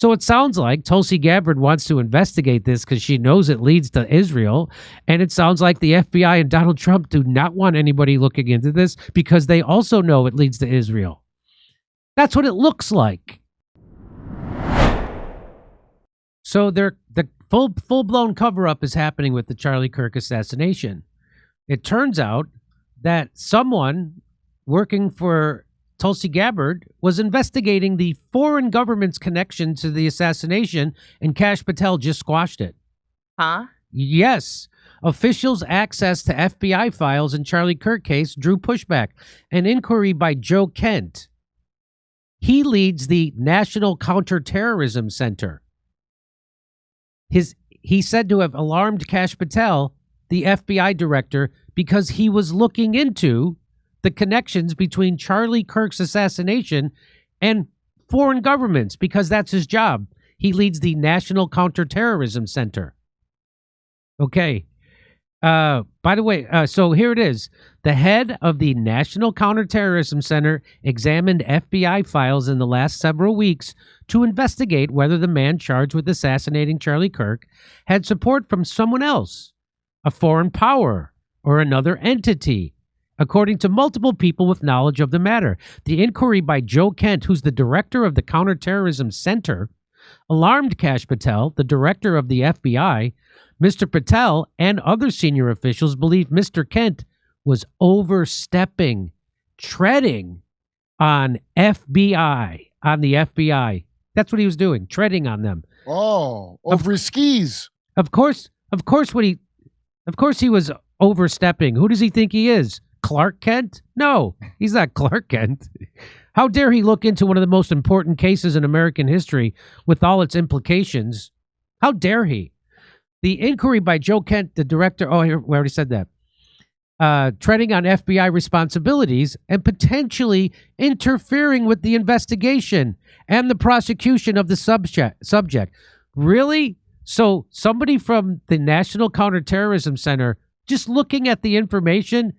So it sounds like Tulsi Gabbard wants to investigate this because she knows it leads to Israel. And it sounds like the FBI and Donald Trump do not want anybody looking into this because they also know it leads to Israel. That's what it looks like. So the full-blown cover-up is happening with the Charlie Kirk assassination. It turns out that someone working for Tulsi Gabbard was investigating the foreign government's connection to the assassination, and Kash Patel just squashed it. Huh? Yes. Officials' access to FBI files in Charlie Kirk case drew pushback. An inquiry by Joe Kent. He leads the National Counterterrorism Center. He said to have alarmed Kash Patel, the FBI director, because he was looking into the connections between Charlie Kirk's assassination and foreign governments, because that's his job. He leads the National Counterterrorism Center. Okay. By the way, so here it is. The head of the National Counterterrorism Center examined FBI files in the last several weeks to investigate whether the man charged with assassinating Charlie Kirk had support from someone else, a foreign power, or another entity, according to multiple people with knowledge of the matter. The inquiry by Joe Kent, who's the director of the Counterterrorism Center, alarmed Kash Patel, the director of the FBI. Mr. Patel and other senior officials believe Mr. Kent was overstepping, treading on the FBI. That's what he was doing, treading on them. Oh, over his skis. Of course he was overstepping. Who does he think he is? Clark Kent? No, he's not Clark Kent. How dare he look into one of the most important cases in American history with all its implications? How dare he? The inquiry by Joe Kent, the director, we already said that, treading on FBI responsibilities and potentially interfering with the investigation and the prosecution of the subject. Really? So somebody from the National Counterterrorism Center, just looking at the information,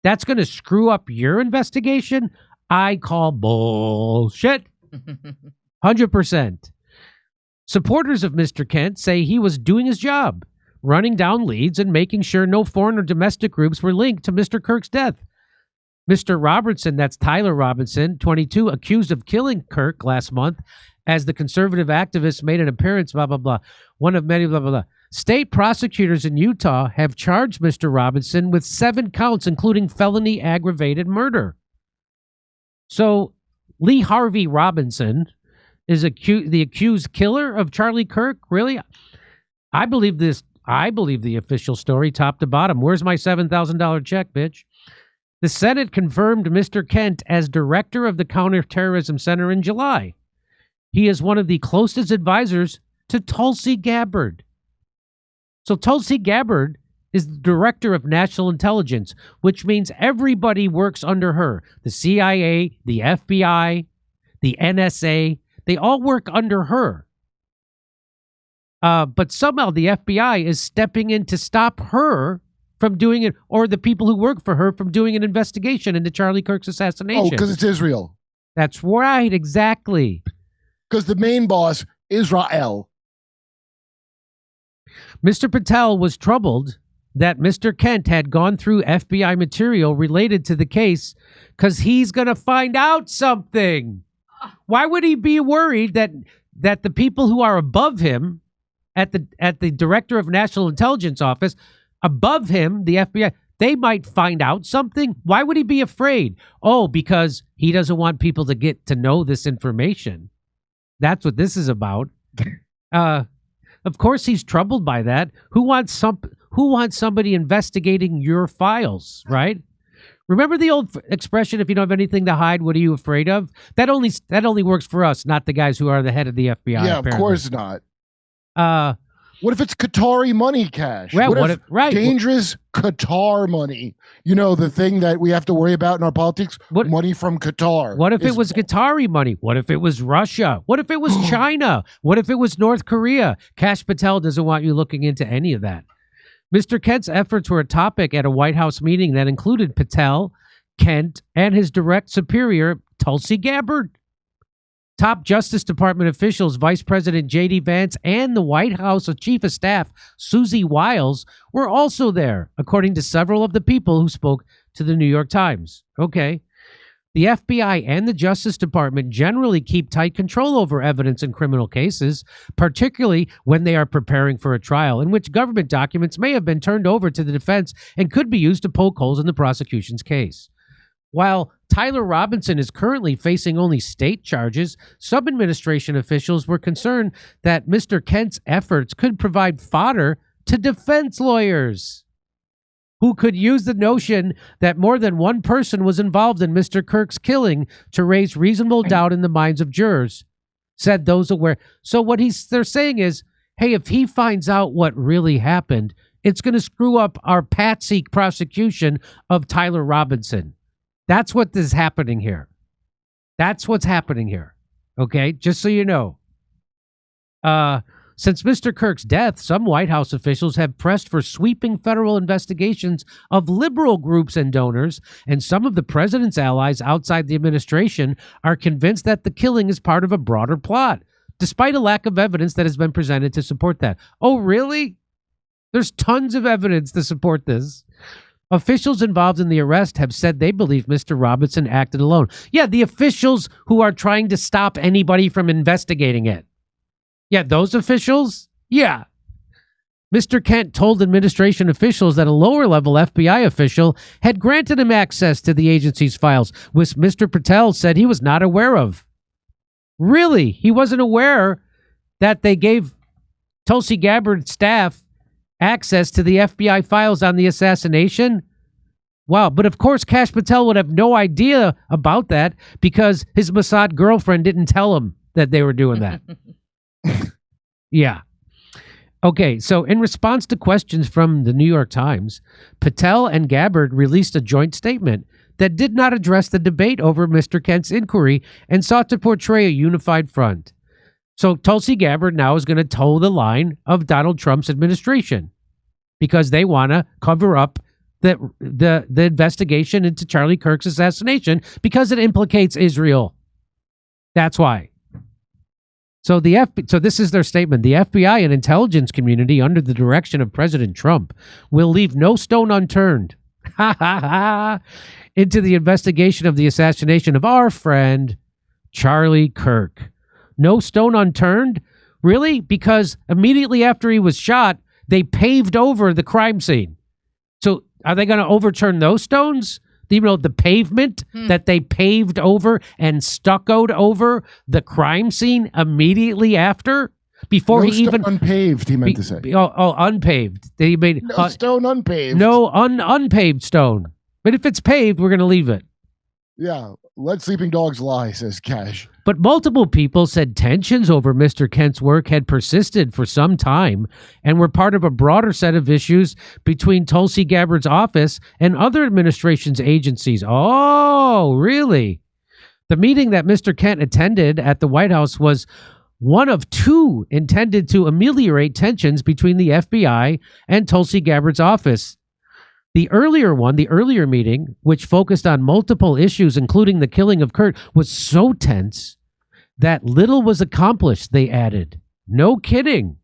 that's going to screw up your investigation? I call bullshit. 100%. Supporters of Mr. Kent say he was doing his job, running down leads and making sure no foreign or domestic groups were linked to Mr. Kirk's death. Mr. Robertson, that's Tyler Robinson, 22, accused of killing Kirk last month as the conservative activist made an appearance, blah, blah, blah. One of many, blah, blah, blah. State prosecutors in Utah have charged Mr. Robinson with 7 counts, including felony aggravated murder. So Lee Harvey Robinson is the accused killer of Charlie Kirk? Really? I believe this. I believe the official story top to bottom. Where's my $7,000 check, bitch? The Senate confirmed Mr. Kent as director of the Counterterrorism Center in July. He is one of the closest advisors to Tulsi Gabbard. So Tulsi Gabbard is the director of national intelligence, which means everybody works under her. The CIA, the FBI, the NSA, they all work under her. But somehow the FBI is stepping in to stop her from doing it, or the people who work for her from doing an investigation into Charlie Kirk's assassination. Oh, because it's Israel. That's right, exactly. Because the main boss, Israel. Mr. Patel was troubled that Mr. Kent had gone through FBI material related to the case because he's going to find out something. Why would he be worried that the people who are above him at the Director of National Intelligence Office, above him, the FBI, they might find out something? Why would he be afraid? Oh, because he doesn't want people to get to know this information. That's what this is about. Of course, he's troubled by that. Who wants somebody investigating your files, right? Remember the old expression, if you don't have anything to hide, what are you afraid of? That only works for us, not the guys who are the head of the FBI. Yeah, apparently. Of course not. What if it's Qatari money, Cash? Well, what if dangerous Qatar money? You know, the thing that we have to worry about in our politics? Money from Qatar. What if it was Qatari money? What if it was Russia? What if it was China? What if it was North Korea? Kash Patel doesn't want you looking into any of that. Mr. Kent's efforts were a topic at a White House meeting that included Patel, Kent, and his direct superior, Tulsi Gabbard. Top Justice Department officials, Vice President J.D. Vance and the White House Chief of Staff, Susie Wiles, were also there, according to several of the people who spoke to the New York Times. Okay. The FBI and the Justice Department generally keep tight control over evidence in criminal cases, particularly when they are preparing for a trial in which government documents may have been turned over to the defense and could be used to poke holes in the prosecution's case. While Tyler Robinson is currently facing only state charges, some administration officials were concerned that Mr. Kent's efforts could provide fodder to defense lawyers who could use the notion that more than one person was involved in Mr. Kirk's killing to raise reasonable doubt in the minds of jurors, said those aware. So what they're saying is, hey, if he finds out what really happened, it's going to screw up our patsy prosecution of Tyler Robinson. That's what is happening here. That's what's happening here. Okay, just so you know. Since Mr. Kirk's death, some White House officials have pressed for sweeping federal investigations of liberal groups and donors, and some of the president's allies outside the administration are convinced that the killing is part of a broader plot, despite a lack of evidence that has been presented to support that. Oh, really? There's tons of evidence to support this. Officials involved in the arrest have said they believe Mr. Robinson acted alone. Yeah, the officials who are trying to stop anybody from investigating it. Yeah, those officials? Yeah. Mr. Kent told administration officials that a lower-level FBI official had granted him access to the agency's files, which Mr. Patel said he was not aware of. Really? He wasn't aware that they gave Tulsi Gabbard staff access to the FBI files on the assassination? Wow. But of course, Kash Patel would have no idea about that because his Mossad girlfriend didn't tell him that they were doing that. Yeah. Okay, so in response to questions from the New York Times, Patel and Gabbard released a joint statement that did not address the debate over Mr. Kent's inquiry and sought to portray a unified front. So Tulsi Gabbard now is going to toe the line of Donald Trump's administration because they want to cover up the investigation into Charlie Kirk's assassination because it implicates Israel. That's why. So this is their statement. The FBI and intelligence community, under the direction of President Trump, will leave no stone unturned into the investigation of the assassination of our friend Charlie Kirk. No stone unturned? Really? Because immediately after he was shot, they paved over the crime scene. So are they going to overturn those stones? Even though the pavement that they paved over and stuccoed over the crime scene immediately after? Before no he even unpaved, he meant to say. Unpaved. They made no stone unpaved. No unpaved stone. But if it's paved, we're going to leave it. Yeah, let sleeping dogs lie, says Kash. But multiple people said tensions over Mr. Kent's work had persisted for some time and were part of a broader set of issues between Tulsi Gabbard's office and other administration's agencies. Oh, really? The meeting that Mr. Kent attended at the White House was one of two intended to ameliorate tensions between the FBI and Tulsi Gabbard's office. The earlier meeting, which focused on multiple issues, including the killing of Kurt, was so tense that little was accomplished, they added. No kidding.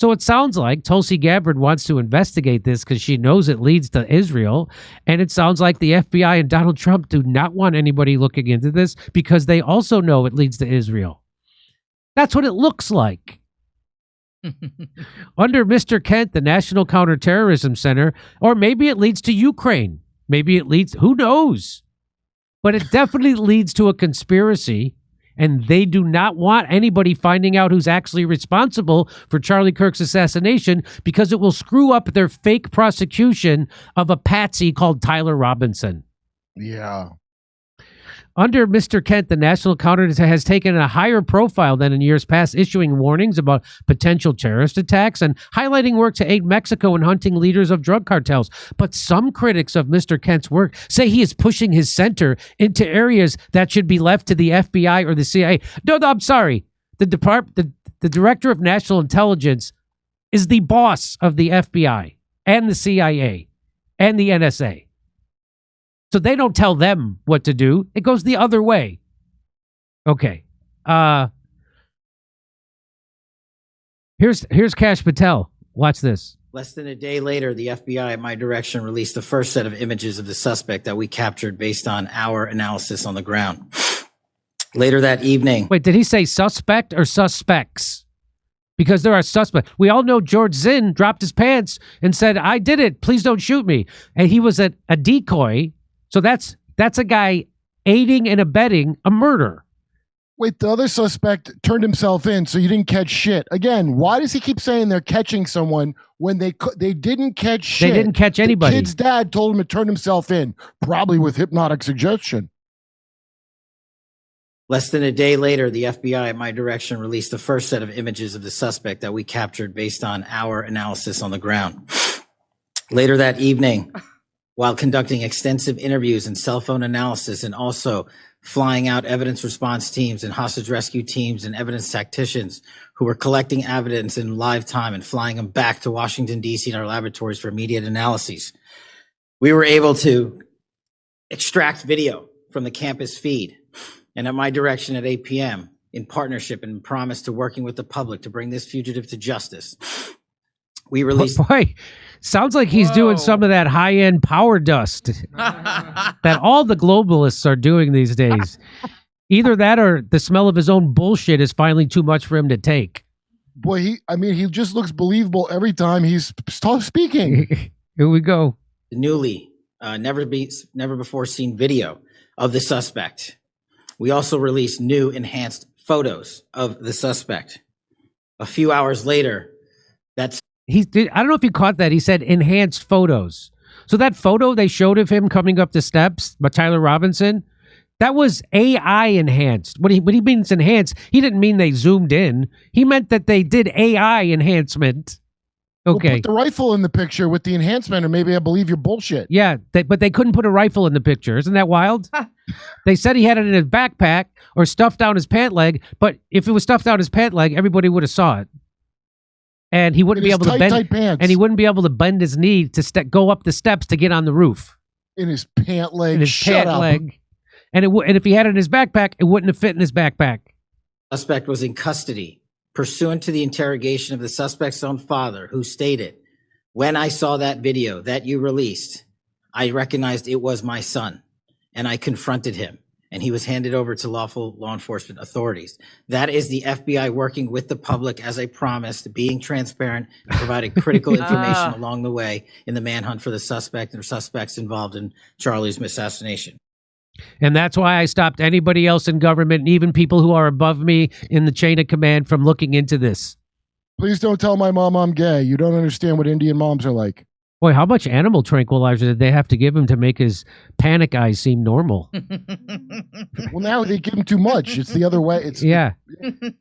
So it sounds like Tulsi Gabbard wants to investigate this because she knows it leads to Israel. And it sounds like the FBI and Donald Trump do not want anybody looking into this because they also know it leads to Israel. That's what it looks like. Under Mr. Kent, the National Counterterrorism Center, or maybe it leads to Ukraine. Maybe it leads, who knows? But it definitely leads to a conspiracy, and they do not want anybody finding out who's actually responsible for Charlie Kirk's assassination because it will screw up their fake prosecution of a patsy called Tyler Robinson. Yeah. Under Mr. Kent, the National Counter has taken a higher profile than in years past, issuing warnings about potential terrorist attacks and highlighting work to aid Mexico in hunting leaders of drug cartels. But some critics of Mr. Kent's work say he is pushing his center into areas that should be left to the FBI or the CIA. No, I'm sorry. The Director of National Intelligence is the boss of the FBI and the CIA and the NSA. So they don't tell them what to do. It goes the other way. Okay. Here's Kash Patel. Watch this. Less than a day later, the FBI at my direction released the first set of images of the suspect that we captured based on our analysis on the ground. Later that evening. Wait, did he say suspect or suspects? Because there are suspects. We all know George Zinn dropped his pants and said, "I did it. Please don't shoot me." And he was a decoy. So that's a guy aiding and abetting a murder. Wait, the other suspect turned himself in, so you didn't catch shit. Again, why does he keep saying they're catching someone when they didn't catch shit? They didn't catch anybody. The kid's dad told him to turn himself in, probably with hypnotic suggestion. Less than a day later, the FBI at my direction released the first set of images of the suspect that we captured based on our analysis on the ground. Later that evening, while conducting extensive interviews and cell phone analysis and also flying out evidence response teams and hostage rescue teams and evidence tacticians who were collecting evidence in live time and flying them back to Washington, D.C. in our laboratories for immediate analyses, we were able to extract video from the campus feed. And at my direction at 8 p.m., in partnership and promise to working with the public to bring this fugitive to justice, we released... Boy, sounds like he's doing some of that high-end power dust that all the globalists are doing these days. Either that or the smell of his own bullshit is finally too much for him to take. Boy, he just looks believable every time he's speaking. Here we go. The newly, never before seen video of the suspect. We also released new enhanced photos of the suspect. A few hours later, I don't know if you caught that. He said enhanced photos. So that photo they showed of him coming up the steps by Tyler Robinson, that was AI enhanced. When he means enhanced, he didn't mean they zoomed in. He meant that they did AI enhancement. Okay. Well, put the rifle in the picture with the enhancement, or maybe I believe your bullshit. Yeah, but they couldn't put a rifle in the picture. Isn't that wild? They said he had it in his backpack or stuffed down his pant leg, but if it was stuffed down his pant leg, everybody would have saw it. And he wouldn't be able to bend, and he wouldn't be able to bend his knee to go up the steps to get on the roof. In his pant leg. In his pant leg. And if he had it in his backpack, it wouldn't have fit in his backpack. Suspect was in custody, pursuant to the interrogation of the suspect's own father, who stated, "When I saw that video that you released, I recognized it was my son, and I confronted him, and he was handed over to lawful law enforcement authorities." That is the FBI working with the public, as I promised, being transparent and providing critical information along the way in the manhunt for the suspect and suspects involved in Charlie's assassination. And that's why I stopped anybody else in government, and even people who are above me in the chain of command, from looking into this. Please don't tell my mom I'm gay. You don't understand what Indian moms are like. Boy, how much animal tranquilizer did they have to give him to make his panic eyes seem normal? Well, now they give him too much. It's the other way. Yeah.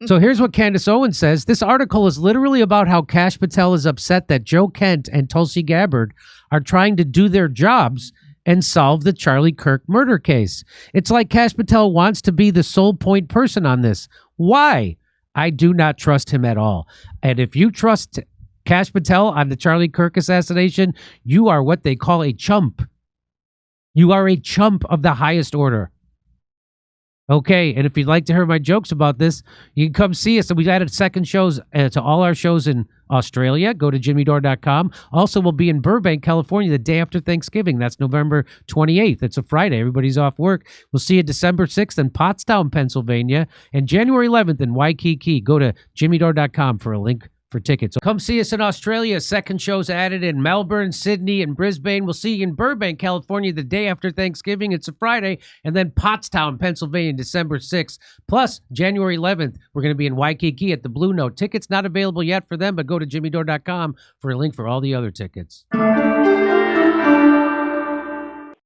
So here's what Candace Owens says. This article is literally about how Kash Patel is upset that Joe Kent and Tulsi Gabbard are trying to do their jobs and solve the Charlie Kirk murder case. It's like Kash Patel wants to be the sole point person on this. Why? I do not trust him at all. And if you trust Kash Patel on the Charlie Kirk assassination, you are what they call a chump. You are a chump of the highest order. Okay, and if you'd like to hear my jokes about this, you can come see us. And we've added second shows to all our shows in Australia. Go to jimmydore.com. Also, we'll be in Burbank, California, the day after Thanksgiving. That's November 28th. It's a Friday. Everybody's off work. We'll see you December 6th in Pottstown, Pennsylvania, and January 11th in Waikiki. Go to jimmydore.com for a link for tickets. So come see us in Australia. Second show's added in Melbourne, Sydney, and Brisbane. We'll see you in Burbank, California, the day after Thanksgiving. It's a Friday. And then Pottstown, Pennsylvania, December 6th. Plus, January 11th, we're going to be in Waikiki at the Blue Note. Tickets not available yet for them, but go to jimmydore.com for a link for all the other tickets.